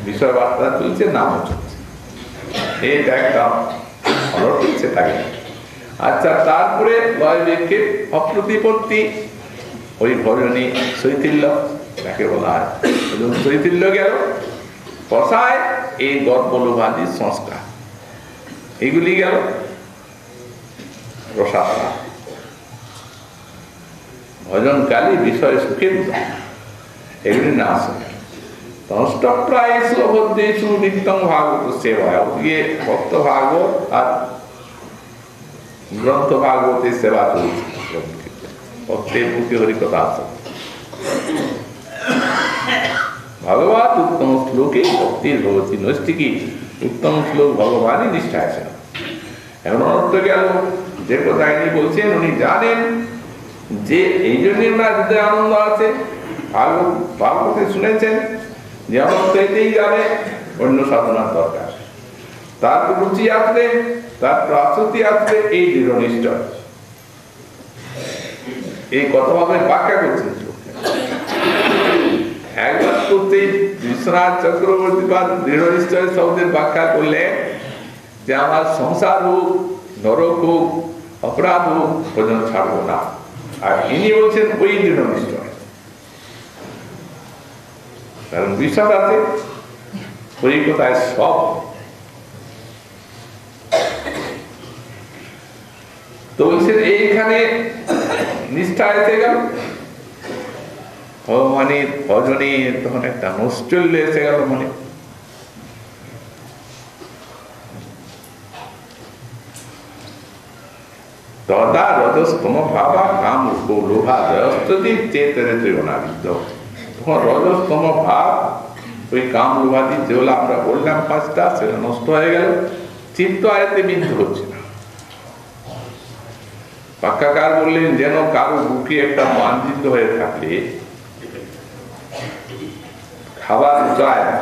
বিষয় বার্তা চলছে, নাম চলছে, এইটা একটা অনর্থ সেটাকে। আচ্ছা, তারপরে লয় বিক্ষেপ অপ্রতিপত্তি, ওই ভজনী শৈথিল্য তাকে বলা হয়। শৈথিল্য গেল। কথায় এই গর্বলোভাদী সংস্কার এগুলি গেল। রসাস্বাদ ভজনকালী বিষয় সুখের উদাহরণ, এগুলি না আসে। তষ্টপ্রায়সু নিত্যং ভাগবত সেবায়, গিয়ে ভক্ত ভাগবত আর গ্রন্থ ভাগবতের সেবা চলছে। ভক্তের মুখে হরিকথা আছে। ভগবান উত্তম শ্লোকে ভক্তির ভগবতী নৈষ্ঠিকী, উত্তম শ্লোক ভগবানই নিষ্ঠা আছে। এখন অর্থ গেল যে কথা ইনি বলছেন, উনি জানেন যে এই জন্য ওনার হৃদয় আনন্দ আছে। ভাগবতে শুনেছেন যে আনন্দ এতেই যাবে, অন্য সাধনার দরকার। তার রুচি আসবে, তার প্রাসতি আসবে, এই দৃঢ় নিশ্চয়। এই কথাভাবে ব্যাখ্যা করছেন। একবার তো বিশ্বনাথ চক্রবর্তী বা দৃঢ় নিশ্চয় শব্দের ব্যাখ্যা করলেন যে আমার সংসার হোক, নরক হোক, অপরাধ হোক, ভজন ছাড়বো না। আর ইনি বলছেন ওই দৃঢ় নিশ্চয়, কারণ বিশ্বাস আছে ওই কথায় সব। তো বলছেন এইখানে নিষ্ঠা এসে গেল, ভগবানের ভজনে তখন একটা নৈশ্চল্য এসে গেল মনে। তদা রজস্তম ভাবা কাম লোভা রজস্তি চেতনে ত্রিগুণাবিদ্ধ। তখন রজস্তম ভাব, ওই কাম লোভাদি যেগুলো আমরা বললাম পাঁচটা, সেটা নষ্ট হয়ে গেল। চিত্ত আয়তে বিদ্ধ হচ্ছে না। পাক্কাকার বললেন যেন কারো বুকে একটা বান্ধিত হয়ে থাকলে খাবার চায় না,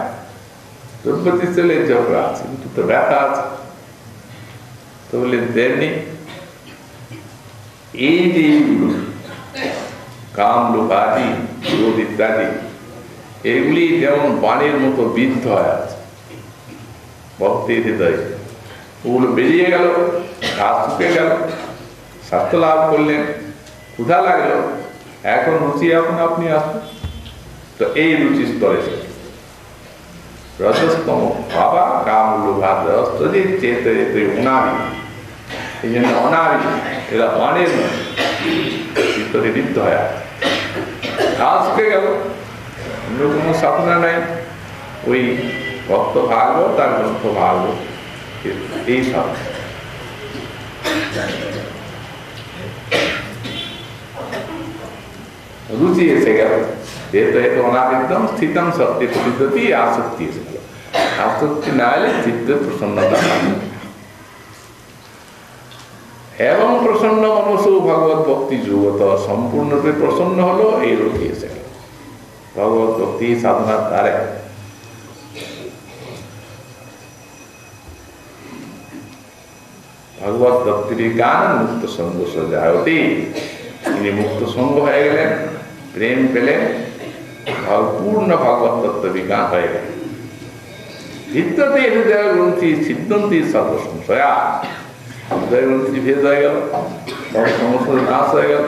দ্রব্যতি চলে ঝগড়া আছে, কিন্তু তো ব্যথা আছে। তো বললেন তেমনি এই যে কাম লোভাদি ক্রোধ ইত্যাদি এগুলি যেমন বাণের মতো বিদ্ধ হয়ে আছে ভক্তের হৃদয়ে, ওগুলো বেরিয়ে গেল, ঘাস শুকে গেল, স্বাস্থ্য লাভ করলেন, ক্ষুধা লাগলো, এখন রুচি এখন আপনি আসুন। তো এই রুচি স্তরে রজস্তম ভাবা কাম লোভাদ রজস্তি চেতনে অনাবি। এই জন্য অনাবি এরা বাণের ভিতরে বিদ্ধ হয়ে আছে, ঘাস শুকে গেল, অন্য কোনো সাধনা নাই। ওই ভক্ত ভাগবত তার গ্রন্থ ভাগবত, এই সব রুচি এসে গেল। যেহেতু এত অনাবিদ্যম স্থিতম সত্যি পরিদ্ধতি, আসক্তি এসে গেল। আসক্তি না এলে চিত্তে প্রসন্নতা এবং প্রসন্ন মনসু ভগবত ভক্তি যুগত, সম্পূর্ণরূপে প্রসন্ন হলো, এই রূপে এসে গেল ভগবত ভক্তি সাধনার দ্বারে। ভগবত ভক্তির গান মুক্ত সঙ্গ সজায়তি, তিনি মুক্ত সঙ্গ হয়ে গেলেন, প্রেম পেলেন, পূর্ণ ভগবত তত্ত্ব বিজ্ঞান হয়ে গেল। ভিত্ততে হৃদয় গ্রন্থি সিদ্ধন্তি সর্বসংশয়া, হৃদয় গ্রন্থি ভেদ হয়ে গেল, সব সমস্ত নাশ হয়ে গেল।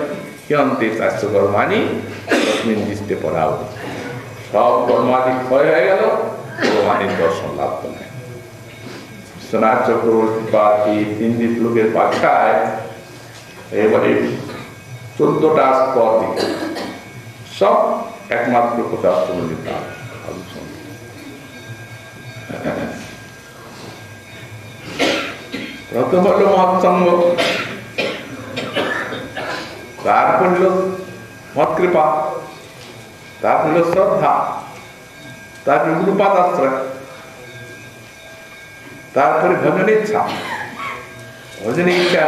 কিয়ন্তে চাষ্য কর্মাণি তস্মিন দৃষ্টে পড়াও, সব কর্মাদি ক্ষয় হয়ে গেল, ভগবানের দর্শন লাভ করে। বিশ্বনাথ চক্রবর্তী পাখি 3 লোকের পাখায় এবারে 14টা স্তর দিকে সব একমাত্র পদার্থমন্দির নাম আলোচনা। প্রথম হল মহৎসঙ্গ, তারপর হল মৎকৃপা, তারপর হল শ্রদ্ধা, তারপরে গুরুপাদাশ্রয়, তারপরে ভজন ইচ্ছা, ভজন ইচ্ছা,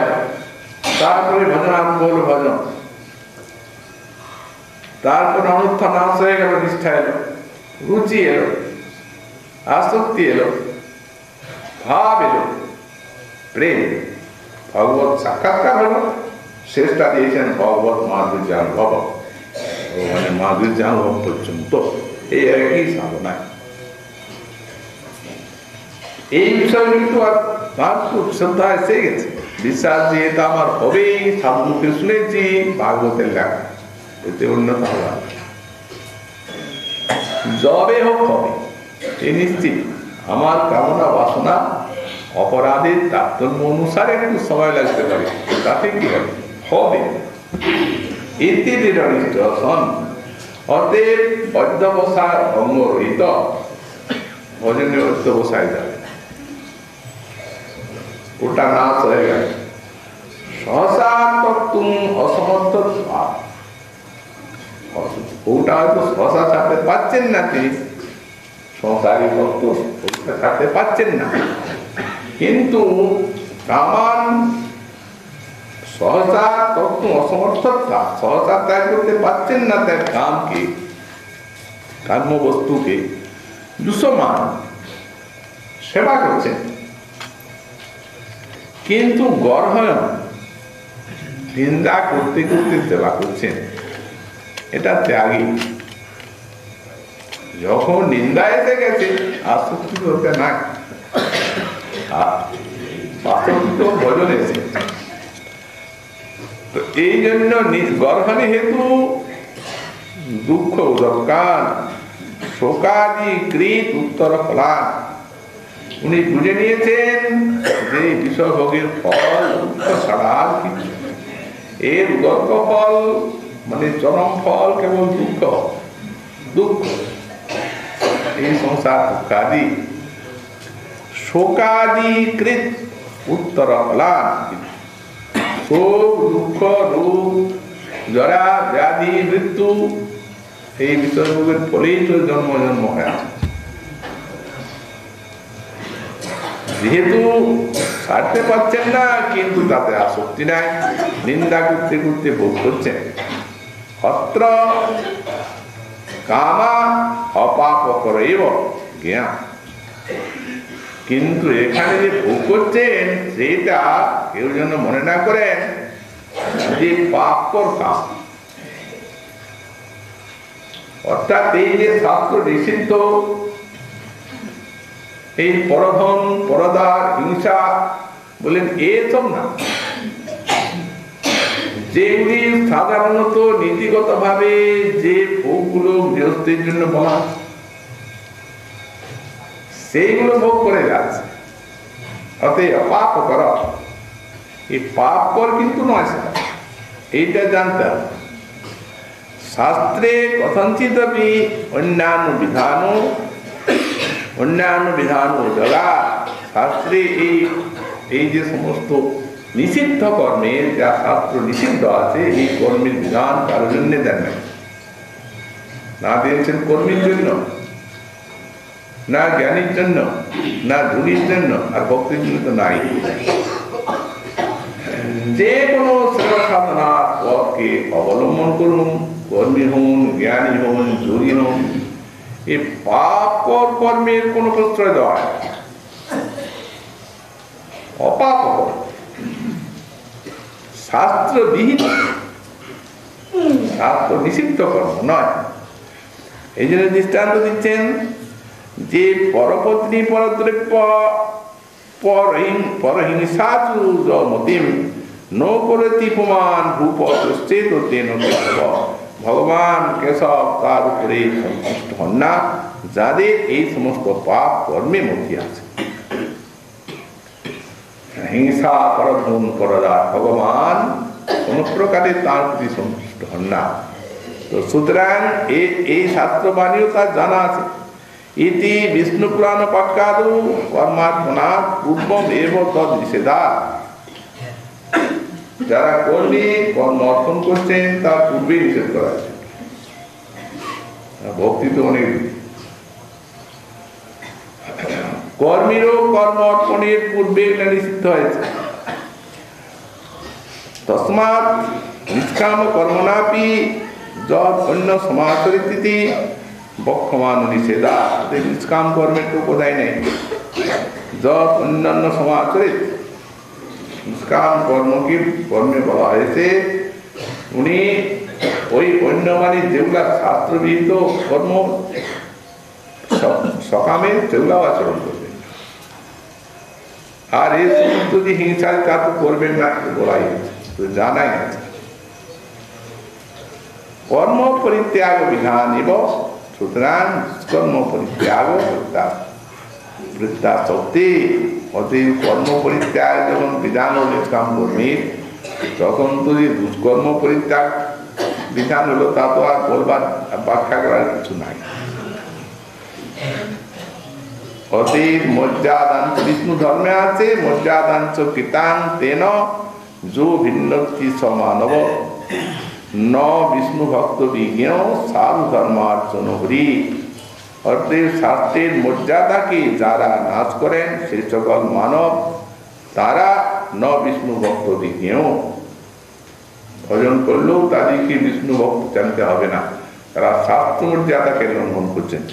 তারপরে ভজন আরম্ভ হলো ভজন, তারপর অনুত্থ নাশ হয়ে গেল, নিষ্ঠা এলো, রুচি এলো, আসক্তি এলো, ভাব এলো, প্রেম, ভগবত সাক্ষাৎকার হলো। শেষটা দিয়েছেন ভগবত মাধুর্য অনুভব, মানে মাধুর্য অনুভব পর্যন্ত এই একই সাধনায়। এই বিষয় কিন্তু আর তার খুব শ্রদ্ধা এসে গেছে, বিশ্বাস যে এটা আমার হবেই, সাধুকে শুনেছি, ভাগবতের লেখা, এতে উন্নত হওয়া যবে হোক হবে এই নিশ্চিত। আমার কামনা বাসনা অপরাধের তারতম্য অনুসারে একটু সময় লাগতে পারে, তাতে কি হবে, হবে ইতি দৃঢ়নিষ্ঠ সন। অতএব অধ্যবসায় ভঙ্গ রহিত ভজনে অধ্যবসায় যাবে, ওটা নাশ হয়ে গেল। সহসা তত্ত্বম অসমর্থ, ওটা হয়তো সহসা ছাড়তে পারছেন না, তিনি সংসারী তত্ত্ব ছাড়তে পারছেন না, কিন্তু কামান সহসা তত্ত্ব অসমর্থতা, সহসা ত্যাগ করতে পারছেন না তার কামকে, কাম্য বস্তুকে, দুঃসমান সেবা করছেন, কিন্তু গর্হয়ন নিন্দা করতে করতে সেবা করছেন, এটা ত্যাগী। যখন নিন্দা এসে গেছে আসক্তি করতে না, বাস্তবিক ভজন এসে, তো এই জন্য গর্হণী হেতু দুঃখ উদকান শোকাদি কৃত উত্তর ফলান। উনি বুঝে নিয়েছেন যে বিষয় ভোগের ফল দুঃখ ছাড়া আর কিছু, এর উদর্ক ফল মানে চরম ফল কেবল দুঃখ, দুঃখ এই সংসার দুঃখাদি, শোকাদি কৃত উত্তর ফলান, শোক দুঃখ রোগ জরা ব্যাধি মৃত্যু এই বিষয় ভোগের ফলেই তো জন্ম জন্ম হয়। যেহেতু ছাড়তে পারছেন না, কিন্তু তাতে আসক্তি নাই, নিন্দা করতে করতে ভোগ করছেন। অত্র কামা অপাপ করৈব জ্ঞান, কিন্তু এখানে যে ভোগ করছেন সেটা কেউ যেন মনে না করেন যে পাপর কাম, অর্থাৎ এই যে শাস্ত্র নিষিদ্ধ এই পরধন পরদার হিংসা বলেন এসব না, যেগুলি সাধারণত নীতিগত ভাবে যে ভোগগুলো গৃহস্থের জন্য বলা সেইগুলো ভোগ করে যাচ্ছে, অতএব পাপ কর, এই পাপ কর কিন্তু নয় সেটা, এইটা জানতে হবে। শাস্ত্রে কথঞ্চিত অন্যান্য বিধান জগা, শাস্ত্রে এই যে সমস্ত নিষিদ্ধ কর্মের যা শাস্ত্র নিষিদ্ধ আছে, এই কর্মের বিধান কারোর জন্য দেন না, দিয়েছেন কর্মীর জন্য, না জ্ঞানীর জন্য, না যোগীর জন্য, আর ভক্তির জন্য তো নাই। যে কোনো সেবা সাধনার পথকে অবলম্বন করুন, কর্মী হন, জ্ঞানী হন, যোগী হন, এই পাপ কর্মের কোন প্রশ্রয় দেওয়া হয়, অপাপ শাস্ত্রবিহীন, শাস্ত্র নিষিদ্ধ কর্ম নয়। এই জন্য দৃষ্টান্ত দিচ্ছেন যে পরপত্নী পরদ্রব্য পরহিংসাচু মতিম নৌকরতি পুমান ভূপতেন, ভগবান কেশব তার উপরে সন্তুষ্ট হন না, যাদের এই সমস্ত পাপ কর্মে মধ্যে আছে। হিংসা পরধন পরদার ভগবান কোন প্রকারে তার প্রতি সন্তুষ্ট হন না। তো সুতরাং এই শাস্ত্রবাণীও তার জানা আছে। ইতি বিষ্ণু পুরাণ পাক্কাদু কর্মাত্মনা পূর্বম এব তদ নিষেধা। যারা কর্মী কর্ম অর্পণ করছেন তার পূর্বে নিষেধ করা আছে। ভক্তি তো অনেক কর্মীরও কর্ম অর্পণের পূর্বে এটা নিষিদ্ধ হয়েছে। তস্মাৎ নিষ্কাম কর্মনাপি যদ অন্য সমাচরিতি বক্ষমান নিষেধা। নিষ্কাম কর্মের তো কোথায় নেই। যদ অন্যান্য সমাচরিত নিষ্কাম কর্মকে কর্মে বলা হয়েছে। উনি ওই অন্য মানে যেগুলা শাস্ত্রবিহিত কর্ম সকামে সেগুলাও আচরণ করবেন। আর এই সমস্ত যে হিংসার কাজ করবেন না বলাই তো জানাই আছে। কর্ম পরিত্যাগ বিধান এবং সুতরাং কর্ম পরিত্যাগ বৃদ্ধা শক্তি। অতএব কর্ম পরিত্যাগ যখন বিধান হল নিষ্কাম কর্মীর, তখন তো যে দুষ্কর্ম পরিত্যাগ বিধান হলো তা তো আর বলবার ব্যাখ্যা করার কিছু নাই। অতএব মর্যাদাঞ্চ বিষ্ণু ধর্মে আছে মর্যাদাঞ্চ কীর্তান তেন যো ভিন্নতি সমানব ন বিষ্ণু ভক্ত বিজ্ঞ সাধু ধর্মার্চন হরি। অতএব শাস্ত্রের মর্যাদাকে যারা নাশ করেন সে সকল মানব তারা ন বিষ্ণু ভক্ত বিজ্ঞ। ভজন করলেও তাদেরকে বিষ্ণু ভক্ত জানতে হবে না, তারা শাস্ত্র মর্যাদাকে লঙ্ঘন করছেন।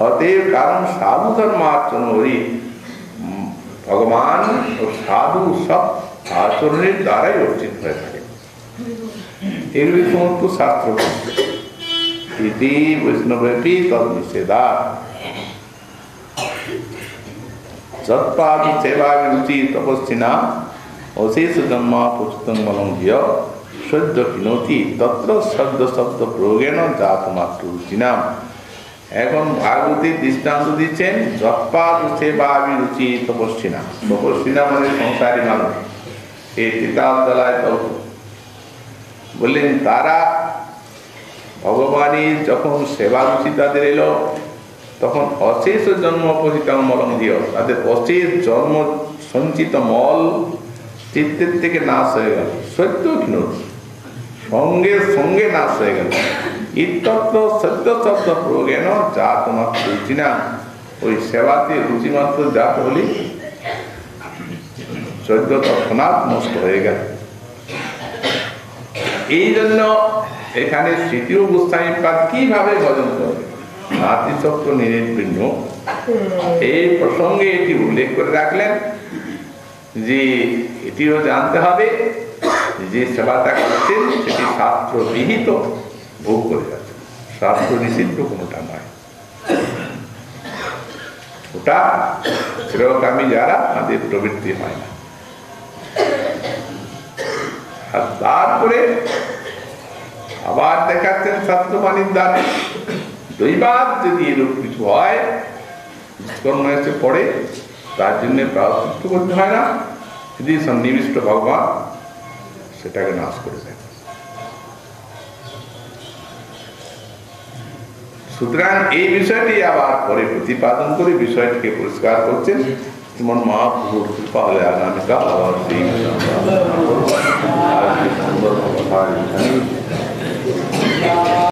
অতএব কারণ সাধু ধর্মার্চন হরি, ভগবান ও সাধু সব আচরণের দ্বারাই অর্জিত হয়ে থাকে। এগুলি সমস্ত শাস্ত্র ইতি বৈষ্ণবেপি তদ নিষেধা। যৎপাদ সেবা রুচি তপস্বিনা অশেষ জন্মা পুস্তং মলঙ্ঘ্য সদ্য কিনতি তত্র শব্দ শব্দ প্রয়োগেন জাতমাত্র রুচিনাম। এখন ভাগবতী দৃষ্টান্ত দিচ্ছেন যৎপাদ সেবা রুচি তপস্বিনা। তপস্বিনা মানে সংসারী মানুষ, এই তিতাবতলায় বললেন তারা ভগবানের যখন সেবা রুচি তাদের এলো তখন অশেষ জন্ম পরিতাং মলঙ্ঘ্য, তাদের অশেষ জন্ম সঞ্চিত মল চিত্তের থেকে নাশ হয়ে গেল। সত্য কিনতি সঙ্গে সঙ্গে নাশ হয়ে গেল। ইত্যত্র সত্য শব্দ প্রয়োগেন জাতমাত্র রুচিনা। ওই সেবাতে রুচিমাত্র জাত হলি সদ্য তৎক্ষণাৎ নষ্ট হয়ে গেল। এই জন্য এখানে তৃতীয় গোস্বামীপাদ কিভাবে ভজন করবে নাতিশক্ত নির্বিঘ্ন এই প্রসঙ্গে এটি উল্লেখ করে রাখলেন যে এটিও জানতে হবে যে সেবাটা করছেন সেটি শাস্ত্র বিহিত ভোগ করে যাচ্ছে, শাস্ত্র নিষিদ্ধ কোনোটা নয়। ওটা শ্রেয়কামী যারা তাদের প্রবৃত্তি হয় না। আর তারপরে আবার দেখাচ্ছেন শাস্ত্রবাণীর দ্বারা দৈবাদ যদি এরূপ কিছু হয় দুষ্কর্ম এসে পড়ে তার জন্য প্রায়শ্চিত্ত করতে হয় না, যদি সন্নিবিষ্ট ভগবান সেটাকে নাশ করে দেয়। সুতরাং এই বিষয়টি আবার পরে প্রতিপাদন করে বিষয়টিকে পরিষ্কার করছেন। শ্রীমন মহাপ্রভুর কৃপা হলে আগামীকাল আবার সেই সুন্দর কথা